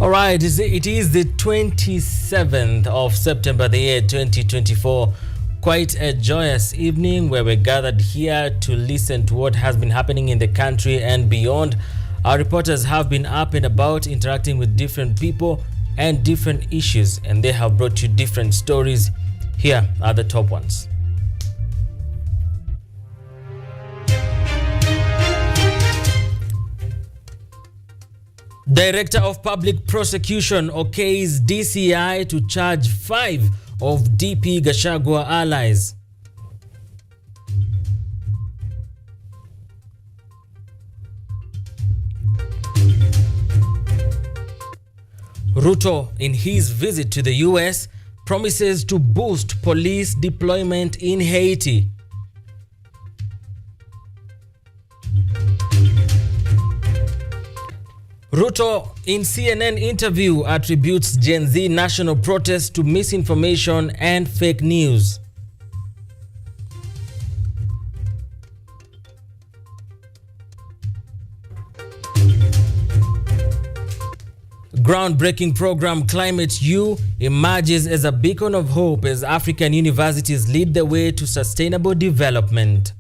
All right, it is the 27th of September, the year 2024. Quite a joyous evening where we're gathered here to listen to what has been happening in the country and beyond. Our reporters have been up and about interacting with different people and different issues, and they have brought you different stories. Here are the top ones. Director of Public Prosecution okays DCI to charge 5 of DP Gachagua allies. Ruto, in his visit to the US, promises to boost police deployment in Haiti. Ruto, in CNN interview, attributes Gen Z national protest to misinformation and fake news. Groundbreaking program Climate U emerges as a beacon of hope as African universities lead the way to sustainable development.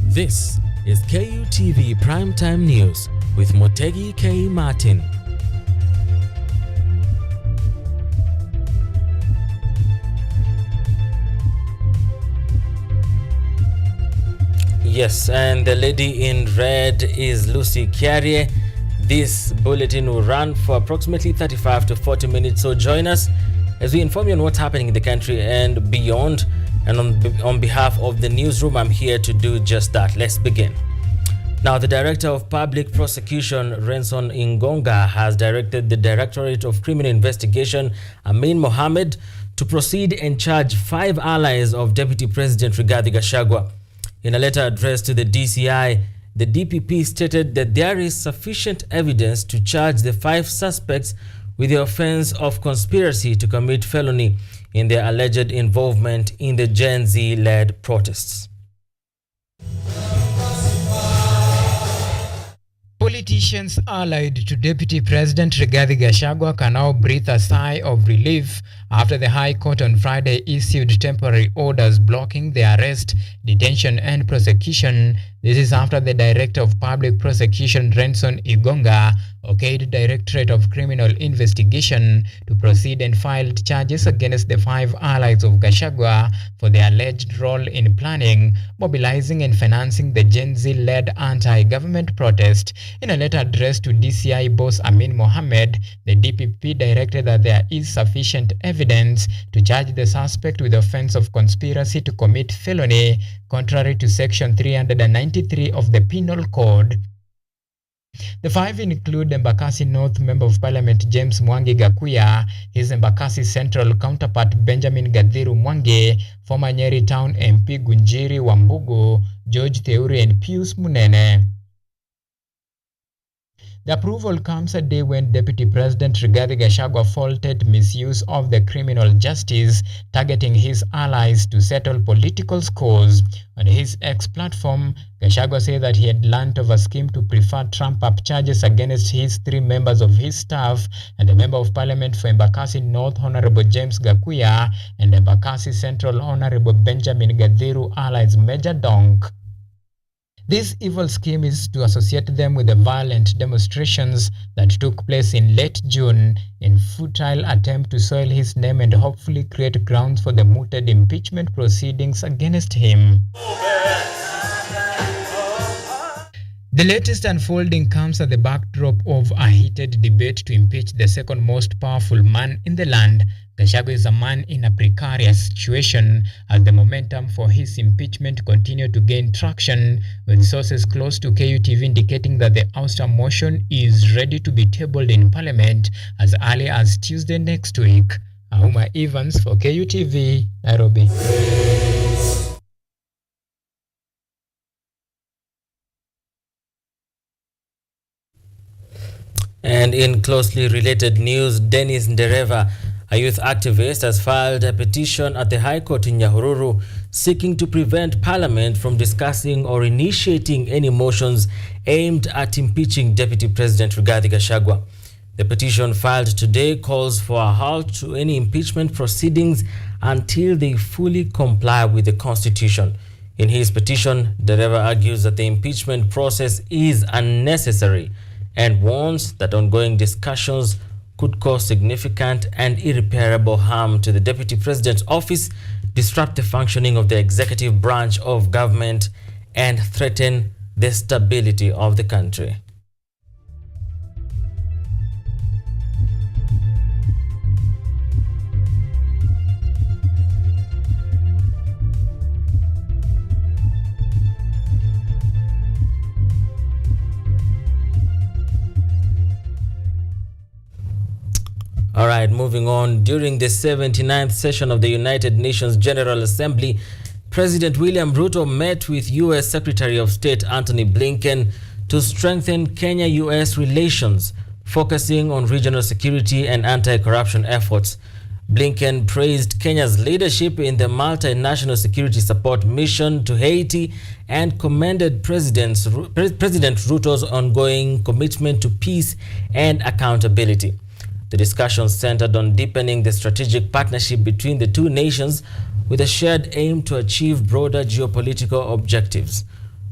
This is KUTV Primetime News with Mutegi K. Martin. Yes, and the lady in red is Lucy Carrier. This bulletin will run for approximately 35 to 40 minutes, so join us as we inform you on what's happening in the country and beyond. And on behalf of the newsroom, I'm here to do just that. Let's begin. Now, the Director of Public Prosecution, Renson Ingonga, has directed the Directorate of Criminal Investigation, Amin Mohammed, to proceed and charge 5 allies of Deputy President Rigathi Gachagua. In a letter addressed to the DCI, the DPP stated that there is sufficient evidence to charge the 5 suspects with the offense of conspiracy to commit felony in their alleged involvement in the Gen Z-led protests. Politicians allied to Deputy President Rigathi Gachagua can now breathe a sigh of relief after the High Court on Friday issued temporary orders blocking the arrest, detention and prosecution. This is after the Director of Public Prosecution, Renson Ingonga, okayed Directorate of Criminal Investigation to proceed and filed charges against the 5 allies of Gachagua for their alleged role in planning, mobilizing and financing the Gen Z-led anti-government protest. In a letter addressed to DCI boss Amin Mohammed, the DPP directed that there is sufficient evidence to charge the suspect with the offense of conspiracy to commit felony, contrary to Section 393 of the Penal Code. The 5 include Embakasi North Member of Parliament James Mwangi Gakuya, his Embakasi Central counterpart Benjamin Gadhiru Mwangi, former Nyeri Town MP Gunjiri Wambugu, George Theuri and Pius Munene. The approval comes a day when Deputy President Rigathi Gachagua faulted misuse of the criminal justice, targeting his allies to settle political scores. On his X platform, Gachagua said that he had learned of a scheme to prefer trump-up charges against his 3 members of his staff and the Member of Parliament for Embakasi North Honorable James Gakuya and Embakasi Central Honorable Benjamin Gadhiru allies Major Donk. This evil scheme is to associate them with the violent demonstrations that took place in late June in futile attempt to soil his name and hopefully create grounds for the mooted impeachment proceedings against him. The latest unfolding comes at the backdrop of a heated debate to impeach the second most powerful man in the land. Gachagua is a man in a precarious situation as the momentum for his impeachment continued to gain traction, with sources close to KUTV indicating that the ouster motion is ready to be tabled in Parliament as early as Tuesday next week. Nauma Evans for KUTV, Nairobi. And in closely related news, Dennis Ndereva, a youth activist, has filed a petition at the High Court in Nyahururu seeking to prevent Parliament from discussing or initiating any motions aimed at impeaching Deputy President Rigathi Gachagua. The petition filed today calls for a halt to any impeachment proceedings until they fully comply with the Constitution. In his petition, Ndereva argues that the impeachment process is unnecessary and warns that ongoing discussions could cause significant and irreparable harm to the Deputy President's office, disrupt the functioning of the executive branch of government, and threaten the stability of the country. All right, moving on. During the 79th session of the United Nations General Assembly, President William Ruto met with U.S. Secretary of State Antony Blinken to strengthen Kenya-U.S. relations, focusing on regional security and anti-corruption efforts. Blinken praised Kenya's leadership in the multinational security support mission to Haiti and commended President Ruto's ongoing commitment to peace and accountability. The discussion centered on deepening the strategic partnership between the two nations with a shared aim to achieve broader geopolitical objectives.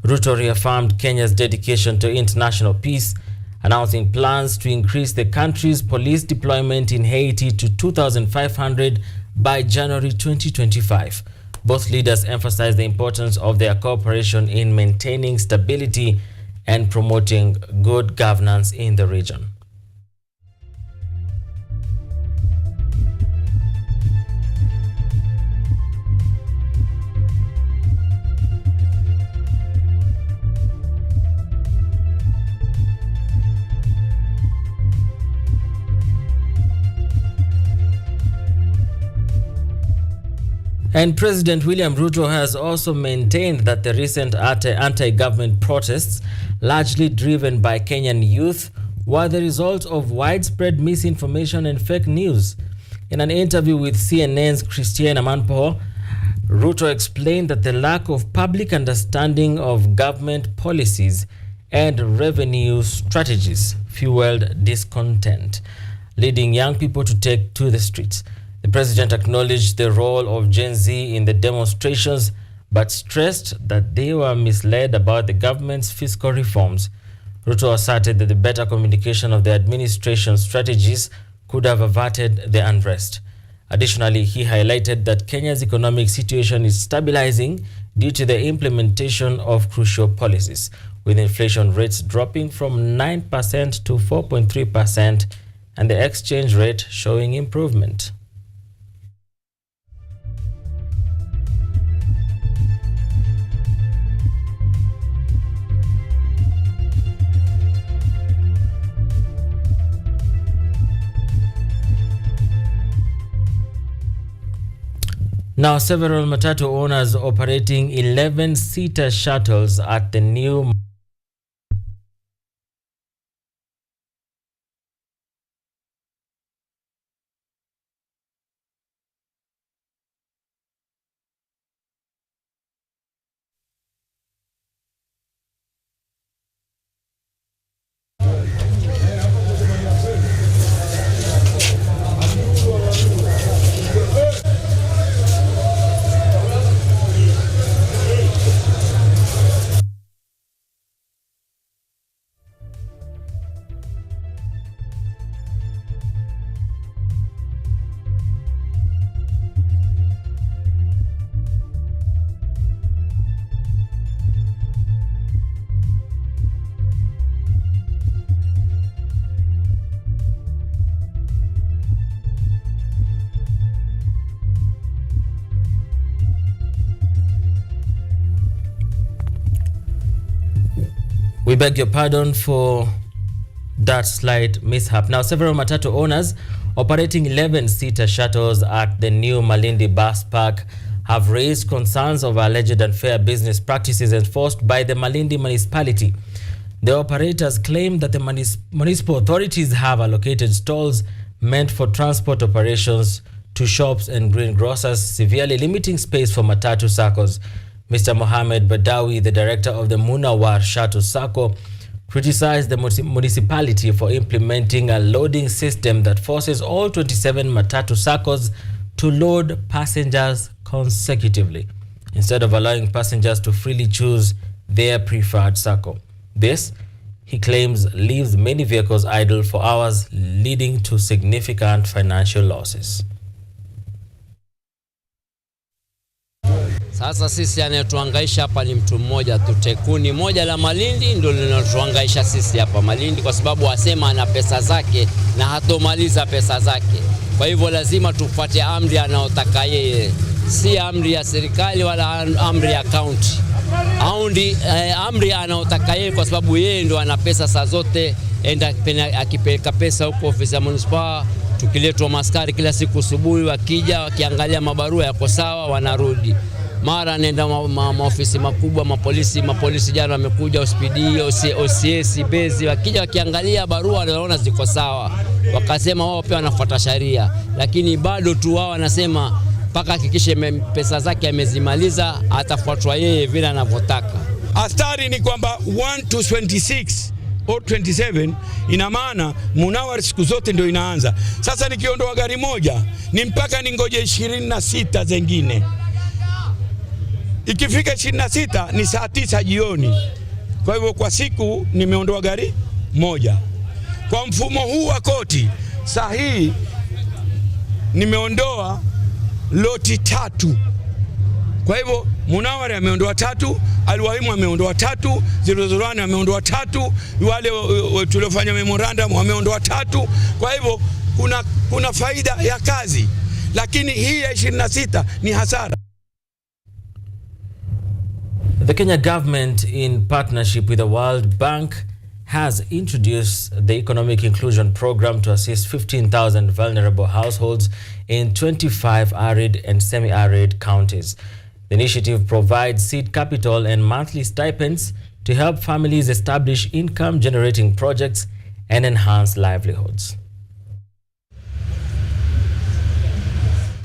Ruto reaffirmed Kenya's dedication to international peace, announcing plans to increase the country's police deployment in Haiti to 2,500 by January 2025. Both leaders emphasized the importance of their cooperation in maintaining stability and promoting good governance in the region. And President William Ruto has also maintained that the recent anti-government protests, largely driven by Kenyan youth, were the result of widespread misinformation and fake news. In an interview with CNN's Christiane Amanpour, Ruto explained that the lack of public understanding of government policies and revenue strategies fueled discontent, leading young people to take to the streets. The president acknowledged the role of Gen Z in the demonstrations, but stressed that they were misled about the government's fiscal reforms. Ruto asserted that the better communication of the administration's strategies could have averted the unrest. Additionally, he highlighted that Kenya's economic situation is stabilizing due to the implementation of crucial policies, with inflation rates dropping from 9% to 4.3% and the exchange rate showing improvement. Now, several matatu owners operating 11-seater shuttles at the new We beg your pardon for that slight mishap. Now, several matatu owners operating 11-seater shuttles at the new Malindi Bus Park have raised concerns of alleged unfair business practices enforced by the Malindi municipality. The operators claim that the municipal authorities have allocated stalls meant for transport operations to shops and greengrocers, severely limiting space for matatu circles. Mr. Mohammed Badawi, the director of the Munawar Shuttle Circle, criticized the municipality for implementing a loading system that forces all 27 matatu circles to load passengers consecutively, instead of allowing passengers to freely choose their preferred circle. This, he claims, leaves many vehicles idle for hours, leading to significant financial losses. Sasa sisi anayetuhangaisha hapa ni mtu mmoja tu, tekuni moja la Malindi ndio linalotuhangaisha sisi hapa Malindi, kwa sababu asema ana pesa zake na hatomaliza pesa zake. Kwa hivyo lazima tufuate amri anayotaka yeye, si amri ya serikali wala amri ya county. Amri anayotaka yeye, kwa sababu yeye ndio ana pesa saa zote. Enda akipeleka pesa huko ofisi ya municipal, tukiletwa maskari kila siku asubuhi, wakija wakiangalia mabarua yako sawa wanarudi. Mara nenda maofisi makubwa, mapolisi jana wamekuja, OSPD, OCS, Bezi, wakija wakiangalia barua wanaona ziko sawa. Wakasema wao pia wanafuata sheria, lakini bado tu wao wanasema mpaka hakikishe pesa zake amezimaliza, atafuatwa yeye vile anavyotaka. Astari ni kwamba 1 to 26 or 27, ina maana Munawar siku zote ndio inaanza. Sasa nikiondoa gari moja ni mpaka ningoje 26 zingine. Ikifika 26 ni saa 9 jioni. Kwa hivyo kwa siku nimeondoa gari moja. Kwa mfumo huu wa koti, saa hii nimeondoa loti 3. Kwa hivyo Munawar ameondoa 3, Alwahimu ameondoa 3, 001 ameondoa 3, wale tuliofanya memorandum wameondoa 3. Kwa hivyo kuna faida ya kazi, lakini hii ya 26 ni hasara. The Kenya government, in partnership with the World Bank, has introduced the Economic Inclusion Program to assist 15,000 vulnerable households in 25 arid and semi-arid counties. The initiative provides seed capital and monthly stipends to help families establish income-generating projects and enhance livelihoods.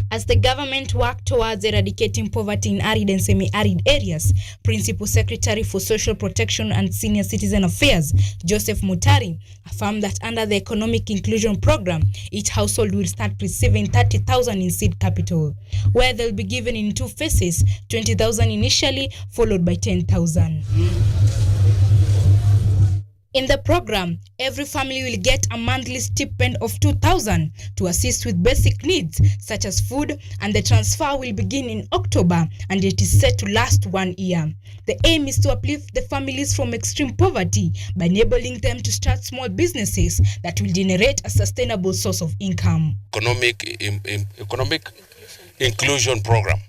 As the government works towards eradicating poverty in arid and semi-arid areas, Principal Secretary for Social Protection and Senior Citizen Affairs, Joseph Mutegi, affirmed that under the Economic Inclusion Program, each household will start receiving 30,000 in seed capital, where they'll be given in 2 phases, 20,000 initially, followed by 10,000. In the program, every family will get a monthly stipend of 2,000 to assist with basic needs such as food, and the transfer will begin in October and it is set to last 1 year. The aim is to uplift the families from extreme poverty by enabling them to start small businesses that will generate a sustainable source of income. Economic Inclusion Program.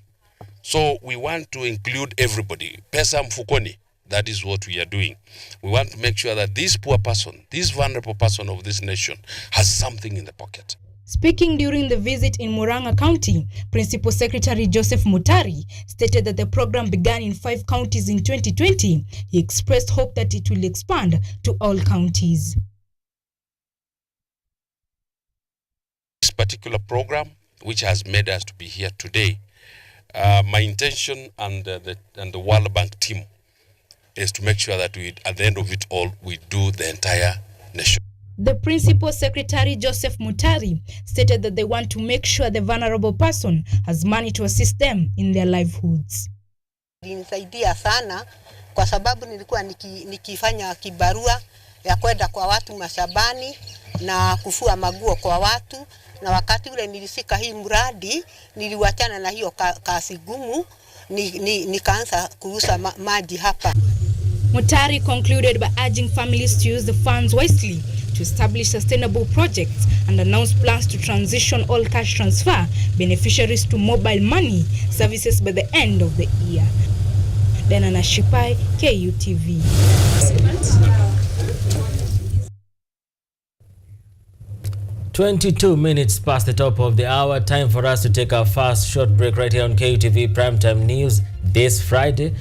So we want to include everybody. Pesa mfukoni. That is what we are doing. We want to make sure that this poor person, this vulnerable person of this nation, has something in the pocket. Speaking during the visit in Murang'a County, Principal Secretary Joseph Mutegi stated that the program began in 5 counties in 2020. He expressed hope that it will expand to all counties. This particular program, which has made us to be here today, my intention and the World Bank team is to make sure that at the end of it all, we do the entire nation. The Principal Secretary Joseph Mutegi stated that they want to make sure the vulnerable person has money to assist them in their livelihoods. Nisaidia sana kwa sababu nilikuwa nikifanya kibarua ya kwenda kwa watu mashambani na kufua maguo kwa watu, na wakati ule nilisika hii mradi niliwachana na hiyo kazi gumu, nikaanza kuuza maji hapa. Mutegi concluded by urging families to use the funds wisely to establish sustainable projects and announce plans to transition all cash transfer beneficiaries to mobile money services by the end of the year. Denana Shipai, KUTV. 22 minutes past the top of the hour. Time for us to take our first short break right here on KUTV Primetime News this Friday.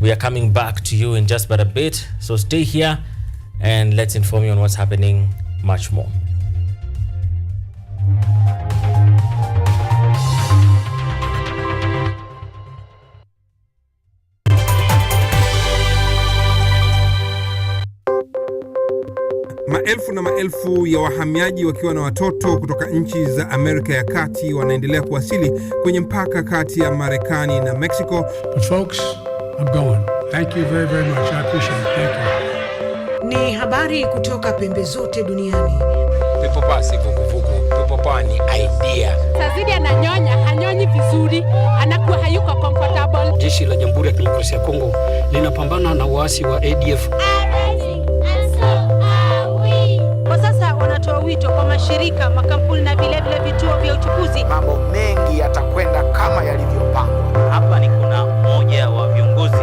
We are coming back to you in just but a bit, so stay here and let's inform you on what's happening much more. Maelfu na maelfu ya wahamiaji wakiwa na watoto kutoka nchi za Amerika ya Kati wanaendelea kuwasili kwenye mpaka kati ya Marekani na Mexico. But folks, I'm going. Thank you very, very much. I appreciate it. Thank you. Ni habari kutoka pembe zote duniani. Pepo pasi vuguvugu. Pepo pa ni idea. Tazidi ananyonya, hanyonyi vizuri, anakuwa hayuko comfortable. Jeshi la Jamhuri ya Kidemokrasia ya Kongo linapambana na waasi wa ADF. Kwa sasa wanatoa wito kwa mashirika, makampuni na vile vituo vya uchukuzi. Mambo mengi yatakwenda kama yalivyopangwa. Hapa ni kuna mmoja wa viongozi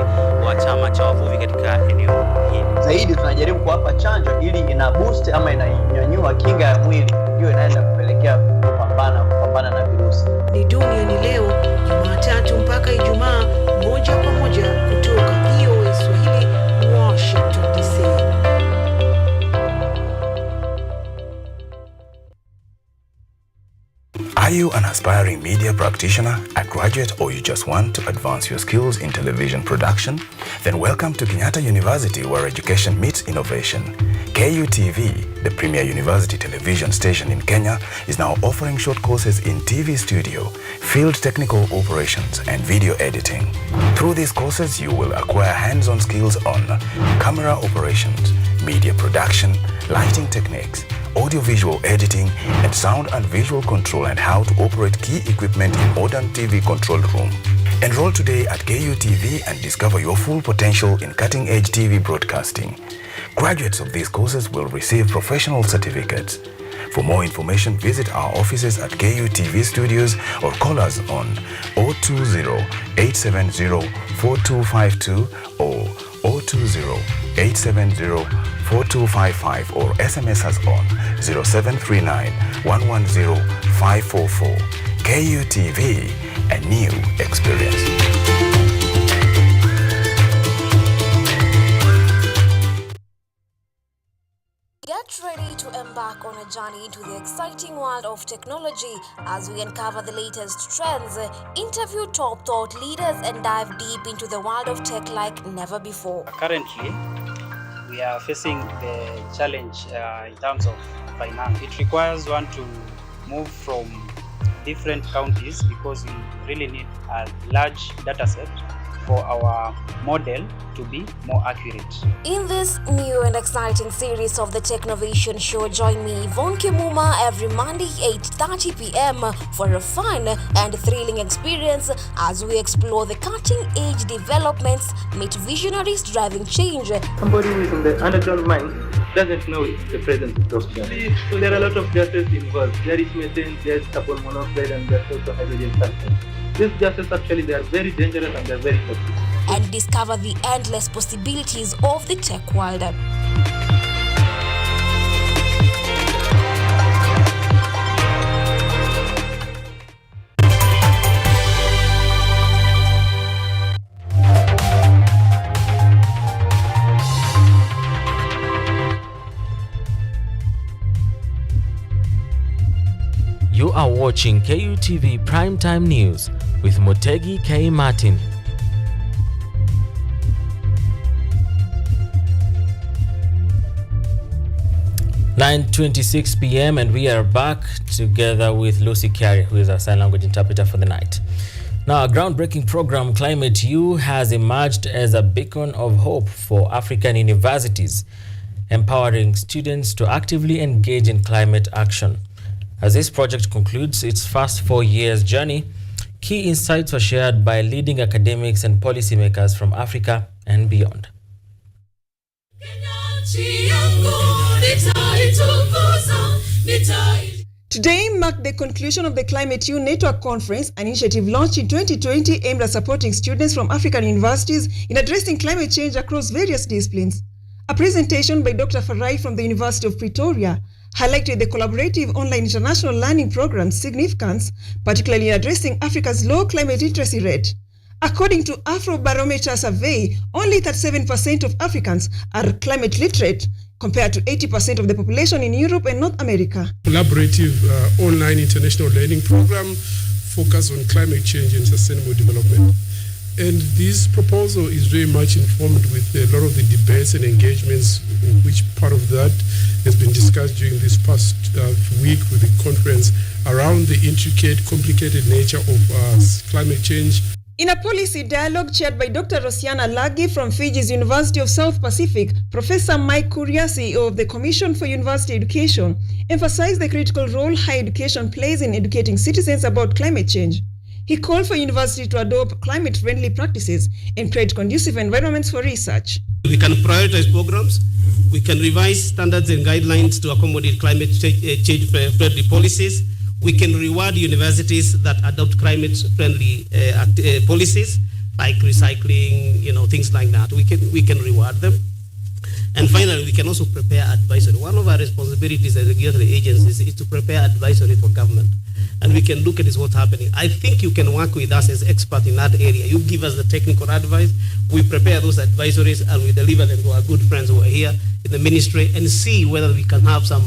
wa chama cha wavuvi katika eneo hili. Zaidi tunajaribu kuwapa chanjo ili ina boost ama inanyanyua kinga ya mwili, ndio inaenda kupelekea kupambana na virusi. Ni dunia ni leo, Jumatatu mpaka Ijumaa, moja kwa moja kutoka VOA Swahili, Washington DC. Are you an aspiring media practitioner, a graduate, or you just want to advance your skills in television production? Then welcome to Kenyatta University, where education meets innovation. KUTV, the premier university television station in Kenya, is now offering short courses in TV studio, field technical operations, and video editing. Through these courses, you will acquire hands-on skills on camera operations, media production, lighting techniques, audio-visual editing, and sound and visual control, and how to operate key equipment in modern TV control room. Enroll today at KUTV and discover your full potential in cutting-edge TV broadcasting. Graduates of these courses will receive professional certificates. For more information, visit our offices at KUTV Studios or call us on 020-870-4252 or 020-870-4255 or SMS us on 0739-110-544. KUTV, a new experience. Get ready to embark on a journey into the exciting world of technology as we uncover the latest trends, interview top thought leaders, and dive deep into the world of tech like never before. Currently, we are facing the challenge in terms of finance. It requires one to move from different counties because we really need a large data set for our model to be more accurate. In this new and exciting series of the Technovation Show, join me, Yvonne Kimuma, every Monday 8:30 p.m. for a fun and thrilling experience as we explore the cutting-edge developments, meet visionaries driving change. Somebody who is in the underground mine doesn't know the presence of those gases. So there are a lot of gases involved. There is methane, there is carbon monoxide, and there is also hydrogen sulfide. These gases actually, they are very dangerous and they are very toxic. And discover the endless possibilities of the tech world. You are watching KUTV Primetime News with Mutegi K. Martin. (9:26 p.m. and we are back together with Lucy Carey, who is our sign language interpreter for the night. Now, a groundbreaking program, Climate U, has emerged as a beacon of hope for African universities, empowering students to actively engage in climate action. As this project concludes its first 4 years journey, key insights were shared by leading academics and policymakers from Africa and beyond. Today marked the conclusion of the Climate U Network Conference, an initiative launched in 2020 aimed at supporting students from African universities in addressing climate change across various disciplines. A presentation by Dr. Farai from the University of Pretoria highlighted the collaborative online international learning program's significance, particularly in addressing Africa's low climate literacy rate. According to Afrobarometer survey, only 37% of Africans are climate literate, compared to 80% of the population in Europe and North America. Collaborative online international learning program focused on climate change and sustainable development. And this proposal is very much informed with a lot of the debates and engagements, which part of that has been discussed during this past week with the conference around the intricate, complicated nature of climate change. In a policy dialogue chaired by Dr. Rosiana Lagi from Fiji's University of South Pacific, Professor Mike Kuria, CEO of the Commission for University Education, emphasized the critical role higher education plays in educating citizens about climate change. He called for universities to adopt climate-friendly practices and create conducive environments for research. We can prioritize programs, we can revise standards and guidelines to accommodate climate change-friendly policies. We can reward universities that adopt climate-friendly policies, like recycling, things like that. We can reward them. And finally, we can also prepare advisory. One of our responsibilities as regulatory agencies is to prepare advisory for government. And we can look at what's happening. I think you can work with us as experts in that area. You give us the technical advice, we prepare those advisories, and we deliver them to our good friends who are here in the ministry and see whether we can have some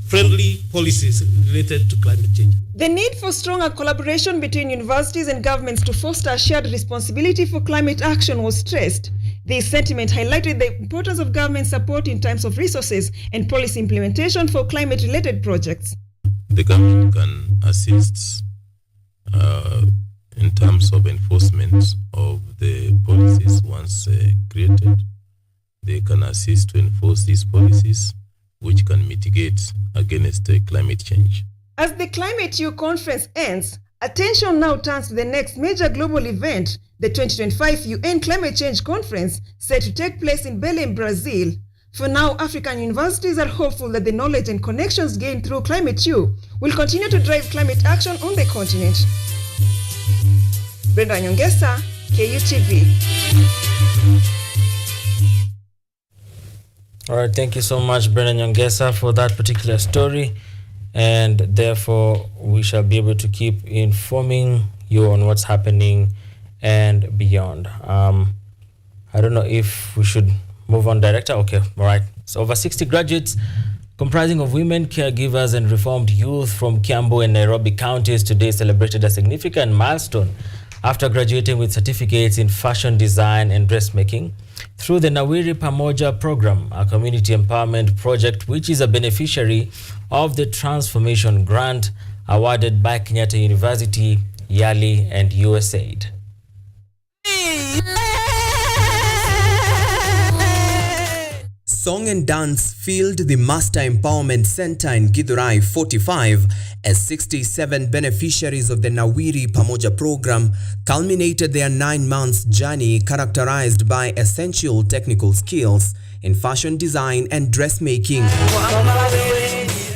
friendly policies related to climate change. The need for stronger collaboration between universities and governments to foster shared responsibility for climate action was stressed. This sentiment highlighted the importance of government support in terms of resources and policy implementation for climate-related projects. The government can assist in terms of enforcement of the policies once created. They can assist to enforce these policies, which can mitigate against climate change. As the Climate U conference ends, attention now turns to the next major global event, the 2025 UN Climate Change Conference, set to take place in Belém, Brazil. For now, African universities are hopeful that the knowledge and connections gained through Climate U will continue to drive climate action on the continent. Brenda Nyongesa, KUTV. All right, thank you so much, Brenda Nyongesa, for that particular story. And therefore, we shall be able to keep informing you on what's happening and beyond. I don't know if we should move on, Director. Okay, all right. So over 60 graduates comprising of women, caregivers, and reformed youth from Kiambu and Nairobi counties today celebrated a significant milestone after graduating with certificates in fashion design and dressmaking through the Nawiri Pamoja program, a community empowerment project which is a beneficiary of the Transformation Grant awarded by Kenyatta University, Yali, and USAID. Song and dance filled the Master Empowerment Center in Githurai 45 as 67 beneficiaries of the Nawiri Pamoja program culminated their 9 months journey characterized by essential technical skills in fashion design and dressmaking.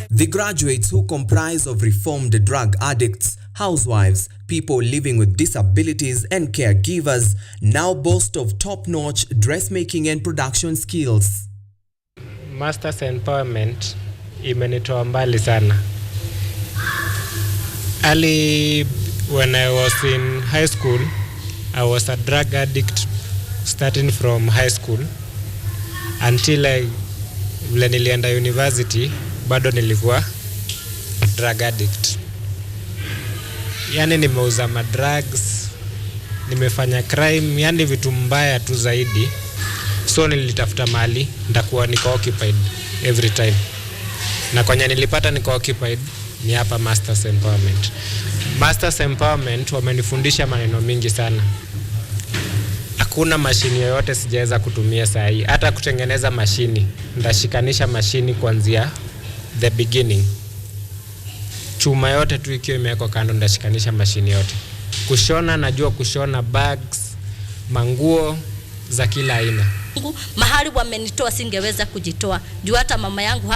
The graduates, who comprise of reformed drug addicts, housewives, people living with disabilities and caregivers, now boast of top-notch dressmaking and production skills. Masters Empowerment imenitoa mbali sana. Early when I was in high school, I was a drug addict starting from high school until vile nilienda university bado nilikuwa drug addict. Yani nimeuza madrugs, nimefanya crime, yani vitu mbaya tu zaidi. So nilitafuta mali, ndakuwa niko occupied every time. Na kwenye nilipata niko occupied ni hapa Masters Empowerment. Masters Empowerment wamenifundisha maneno mingi sana. Hakuna mashini yoyote sijaweza kutumia saa hii. Hata kutengeneza mashini, ndashikanisha mashini kuanzia the beginning. Chuma yote tu ikiwa imewekwa kando ndashikanisha mashini yote. Kushona, najua kushona bags, manguo za kila aina. Mahali wamenitoa singeweza kujitoa. Juu hata mama yangu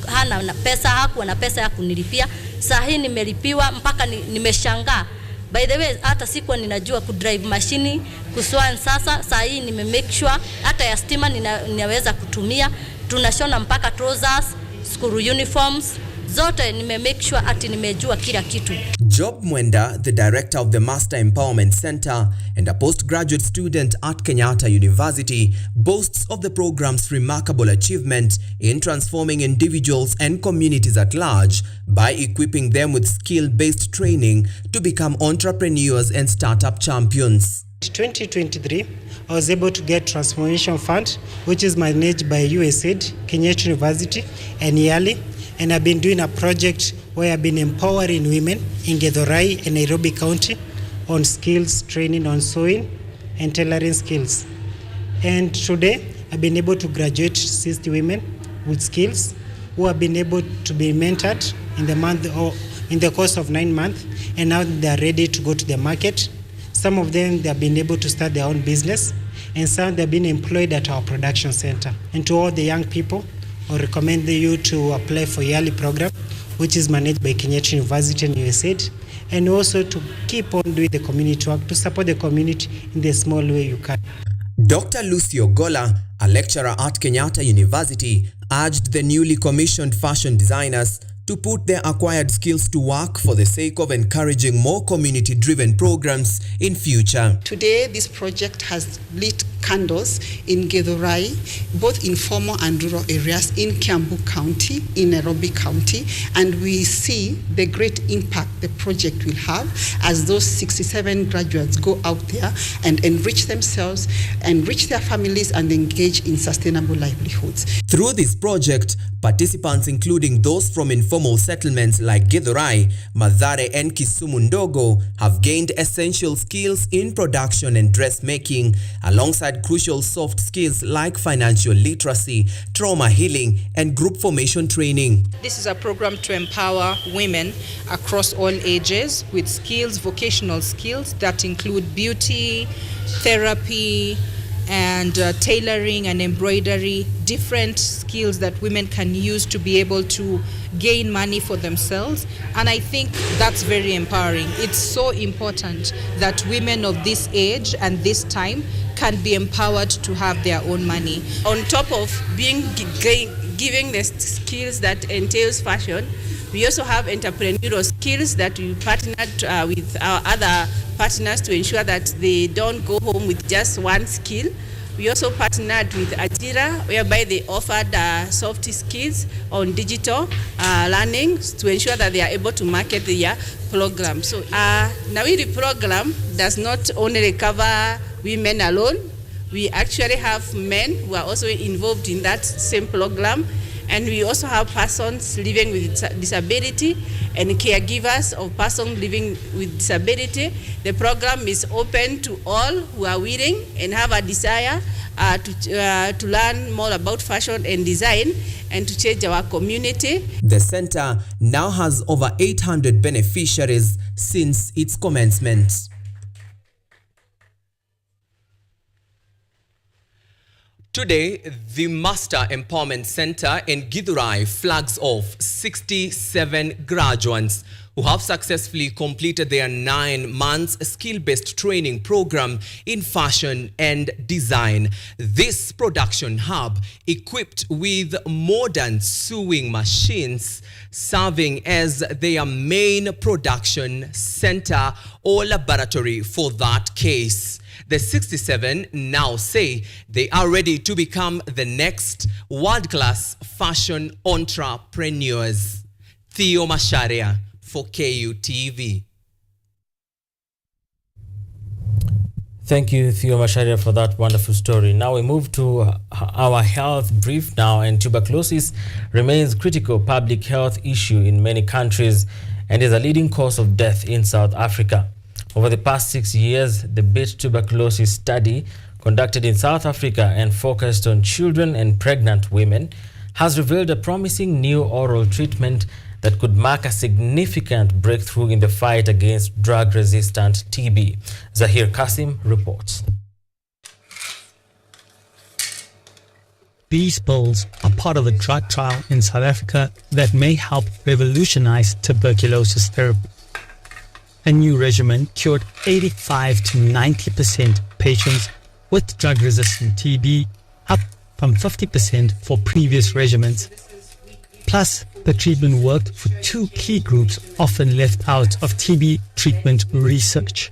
hana pesa, hakuwa na pesa ya kunilipia. Saa hii nimelipiwa mpaka nimeshangaa. By the way, hata sikuwa ninajua kudrive mashini, kuswan sasa. Saa hii nimemake sure hata ya stima ninaweza kutumia. Tunashona mpaka trousers, school uniforms, zote make sure ati nimejua kila kitu. Job Mwenda, the director of the Master Empowerment Center and a postgraduate student at Kenyatta University, boasts of the program's remarkable achievement in transforming individuals and communities at large by equipping them with skill-based training to become entrepreneurs and startup champions. 2023, I was able to get Transformation Fund, which is managed by USAID, Kenyatta University, and YALI. And I've been doing a project where I've been empowering women in Githurai and Nairobi County on skills training on sewing and tailoring skills. And today, I've been able to graduate 60 women with skills who have been able to be mentored in the course of 9 months, and now they are ready to go to the market. Some of them, they have been able to start their own business, and some they have been employed at our production center. And to all the young people, I recommend you to apply for YALI program, which is managed by Kenyatta University and USAID, and also to keep on doing the community work to support the community in the small way you can. Dr. Lucio Gola, a lecturer at Kenyatta University, urged the newly commissioned fashion designers to put their acquired skills to work for the sake of encouraging more community-driven programs in future. Today, this project has lit candles in Githurai, both in formal and rural areas in Kiambu County, in Nairobi County, and we see the great impact the project will have as those 67 graduates go out there and enrich themselves, enrich their families, and engage in sustainable livelihoods. Through this project, participants including those from informal settlements like Githurai, Mathare and Kisumu Ndogo have gained essential skills in production and dressmaking alongside crucial soft skills like financial literacy, trauma healing and group formation training. This is a program to empower women across all ages with skills, vocational skills that include beauty, therapy, and tailoring and embroidery, different skills that women can use to be able to gain money for themselves. And I think that's very empowering. It's so important that women of this age and this time can be empowered to have their own money. On top of giving the skills that entails fashion, we also have entrepreneurial skills that we partnered with our other partners to ensure that they don't go home with just one skill. We also partnered with Ajira, whereby they offered soft skills on digital learning to ensure that they are able to market their program. So Nawiri program does not only cover women alone. We actually have men who are also involved in that same program. And we also have persons living with disability and caregivers of persons living with disability. The program is open to all who are willing and have a desire to learn more about fashion and design and to change our community. The center now has over 800 beneficiaries since its commencement. Today, the Master Empowerment Center in Githurai flags off 67 graduates who have successfully completed their 9 months skill-based training program in fashion and design. This production hub, equipped with modern sewing machines, serving as their main production center or laboratory for that case. The 67 now say they are ready to become the next world-class fashion entrepreneurs. Theo Masharia for KUTV. Thank you, Theo Masharia, for that wonderful story. Now we move to our health brief now, and tuberculosis remains a critical public health issue in many countries and is a leading cause of death in South Africa. Over the past 6 years, the BEAT tuberculosis study conducted in South Africa and focused on children and pregnant women has revealed a promising new oral treatment that could mark a significant breakthrough in the fight against drug-resistant TB. Zahir Kasim reports. These pills are part of a drug trial in South Africa that may help revolutionize tuberculosis therapy. A new regimen cured 85 to 90% patients with drug-resistant TB, up from 50% for previous regimens. Plus, the treatment worked for 2 key groups often left out of TB treatment research.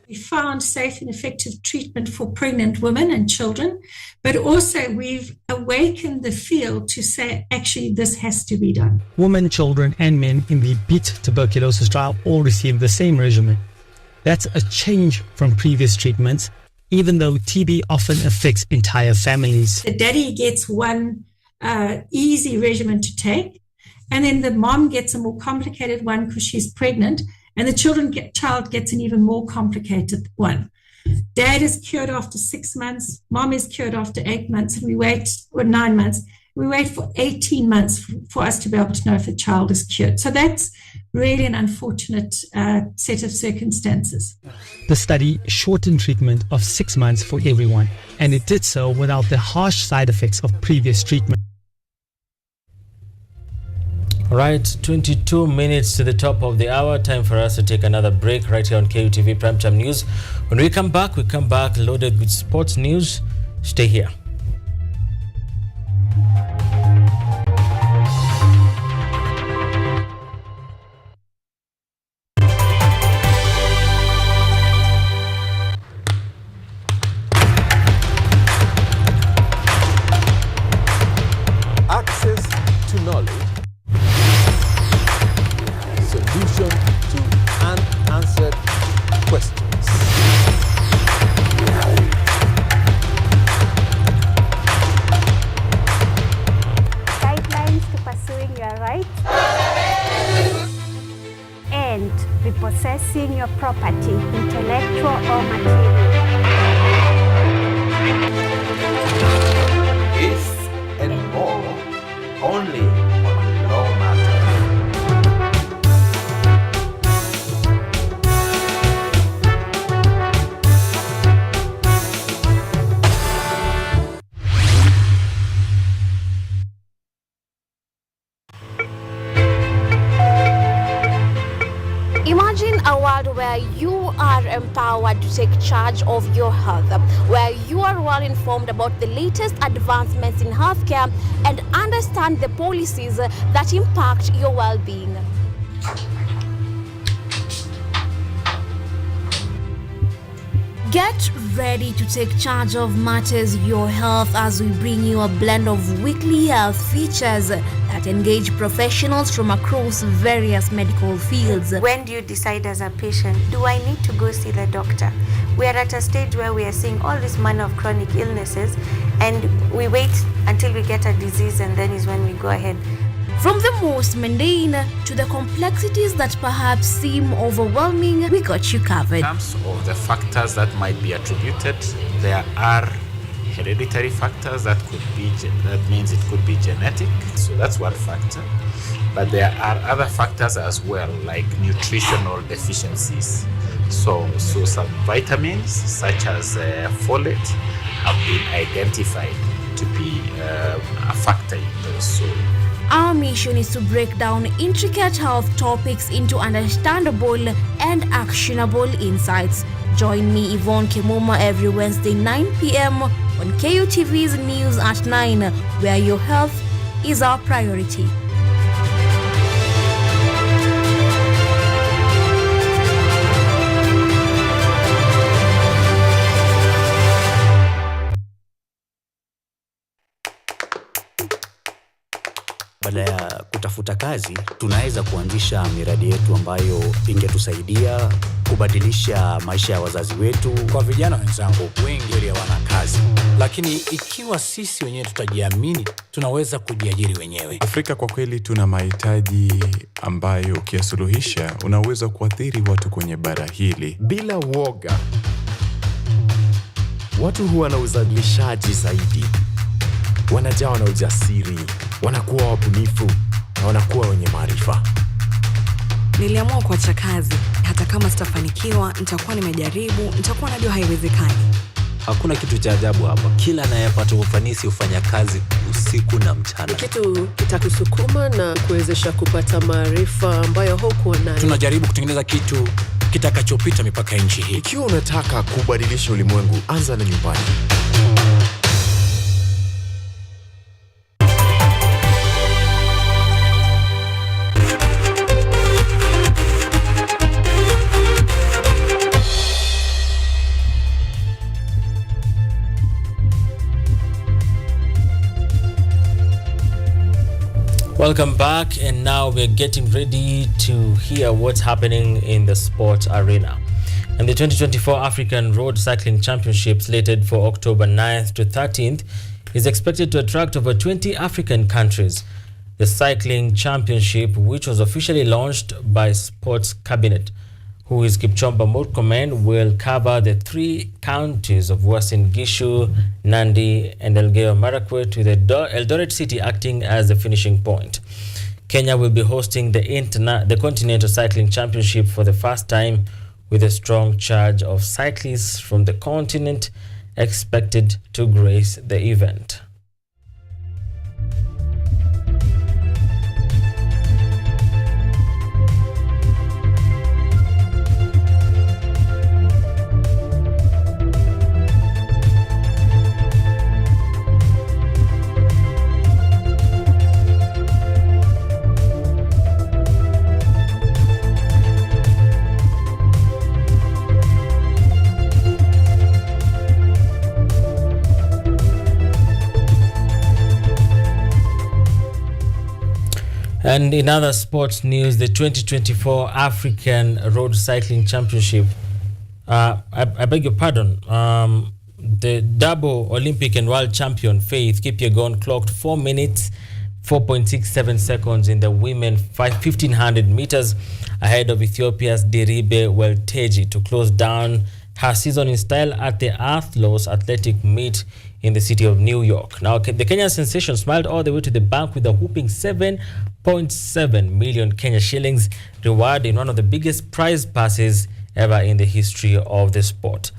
We found safe and effective treatment for pregnant women and children, but also we've awakened the field to say, actually, this has to be done. Women, children, and men in the Beat tuberculosis trial all received the same regimen. That's a change from previous treatments, even though TB often affects entire families. The daddy gets one easy regimen to take, and then the mom gets a more complicated one because she's pregnant, and the child gets an even more complicated one. Dad is cured after 6 months, mom is cured after 8 months, and we wait, or 9 months. We wait for 18 months for us to be able to know if the child is cured. So that's really an unfortunate set of circumstances. The study shortened treatment of 6 months for everyone, and it did so without the harsh side effects of previous treatment. All right, 22 minutes to the top of the hour. Time for us to take another break right here on KUTV Primetime News. When we come back loaded with sports news. Stay here. Access to knowledge. Solution to unanswered questions. Guidelines to pursuing your rights and repossessing your property, intellectual or material. This and more only on Law Matters. Imagine a world where you are empowered to take charge of your health, where you are well informed about the latest advancements in healthcare and understand the policies that impact your well-being. Get ready to take charge of matters your health as we bring you a blend of weekly health features that engage professionals from across various medical fields. When do you decide as a patient, do I need to go see the doctor? We are at a stage where we are seeing all this manner of chronic illnesses and we wait until we get a disease and then is when we go ahead. From the most mundane to the complexities that perhaps seem overwhelming, we got you covered. In terms of the factors that might be attributed, there are hereditary factors that means it could be genetic, so that's one factor. But there are other factors as well, like nutritional deficiencies. So some vitamins such as folate have been identified to be a factor in those. So our mission is to break down intricate health topics into understandable and actionable insights. Join me, Yvonne Kimuma, every Wednesday 9 p.m. on KUTV's News at 9, where your health is our priority. Baada ya kutafuta kazi, tunaweza kuanzisha miradi yetu ambayo ingetusaidia kubadilisha maisha ya wazazi wetu. Kwa vijana wenzangu, wengi hawana kazi, lakini ikiwa sisi wenyewe tutajiamini, tunaweza kujiajiri wenyewe. Afrika kwa kweli tuna mahitaji ambayo ukiyasuluhisha unaweza kuathiri watu kwenye bara hili. Bila woga, watu huwa na uzalishaji zaidi, wanajawa na ujasiri, wanakuwa wabunifu na wanakuwa wenye maarifa. Niliamua kuacha kazi, hata kama sitafanikiwa, nitakuwa nimejaribu, nitakuwa najua haiwezekani. Hakuna kitu cha ajabu hapa. Kila anayepata ufanisi hufanya kazi usiku na mchana. Kitu kitakusukuma na kuwezesha kupata maarifa ambayo hukuwa nayo. Tunajaribu kutengeneza kitu kitakachopita mipaka ya nchi hii. Ikiwa unataka kubadilisha ulimwengu, anza na nyumbani. Welcome back, and now we're getting ready to hear what's happening in the sports arena. And the 2024 African Road Cycling Championship, slated for October 9th to 13th, is expected to attract over 20 African countries. The cycling championship, which was officially launched by Sports Cabinet, who is Kipchumba Murkomen, will cover the 3 counties of Uasin Gishu, Nandi, and Elgeyo Marakwet, with Eldoret City acting as the finishing point. Kenya will be hosting the Continental Cycling Championship for the first time, with a strong charge of cyclists from the continent expected to grace the event. And in other sports news, the 2024 African Road Cycling Championship, I beg your pardon, the double Olympic and world champion Faith Kipyegon clocked 4 minutes, 4.67 seconds in the women 1500 meters ahead of Ethiopia's Deribe Welteji to close down her season in style at the Athlos Athletic Meet in the city of New York. Now, the Kenyan sensation smiled all the way to the bank with a whooping 7.7 million Kenya shillings reward in one of the biggest prize passes ever in the history of the sport.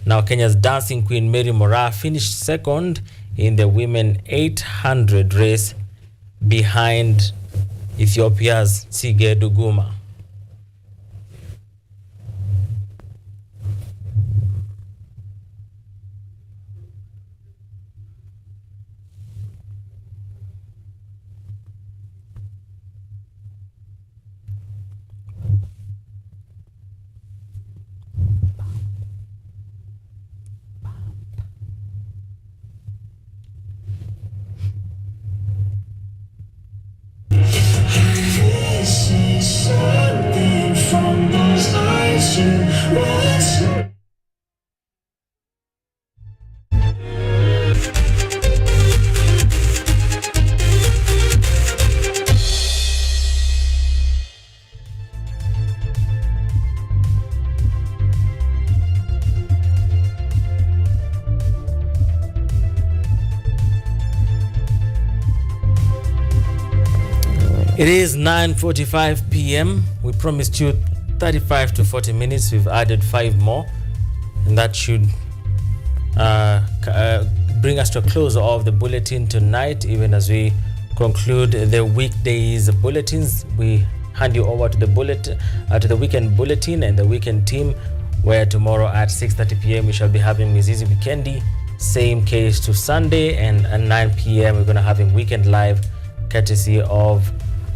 Now, Kenya's dancing queen Mary Moraa finished second in the women 800 race behind Ethiopia's Sige Duguma. Something from those eyes you once. It is 9:45 p.m. We promised you 35 to 40 minutes. We've added 5 more, and that should bring us to a close of the bulletin tonight. Even as we conclude the weekdays bulletins, we hand you over to the weekend bulletin and the weekend team, where tomorrow at 6:30 p.m. we shall be having Mizizi Wikendi. Same case to Sunday, and at 9 p.m. we're going to have a weekend live, courtesy of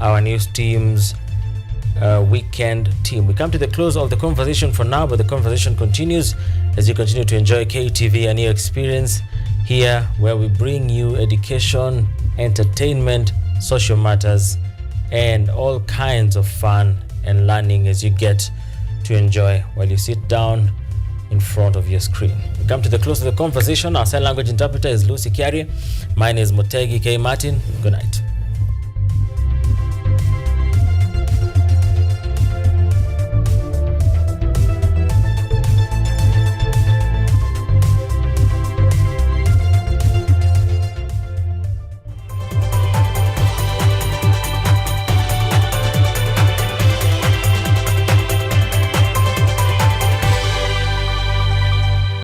our news team's weekend team. We come to the close of the conversation for now, but the conversation continues as you continue to enjoy KUTV, a new experience here where we bring you education, entertainment, social matters, and all kinds of fun and learning as you get to enjoy while you sit down in front of your screen. We come to the close of the conversation. Our sign language interpreter is Lucy Kiarie. My name is Mutegi K. Martin. Good night.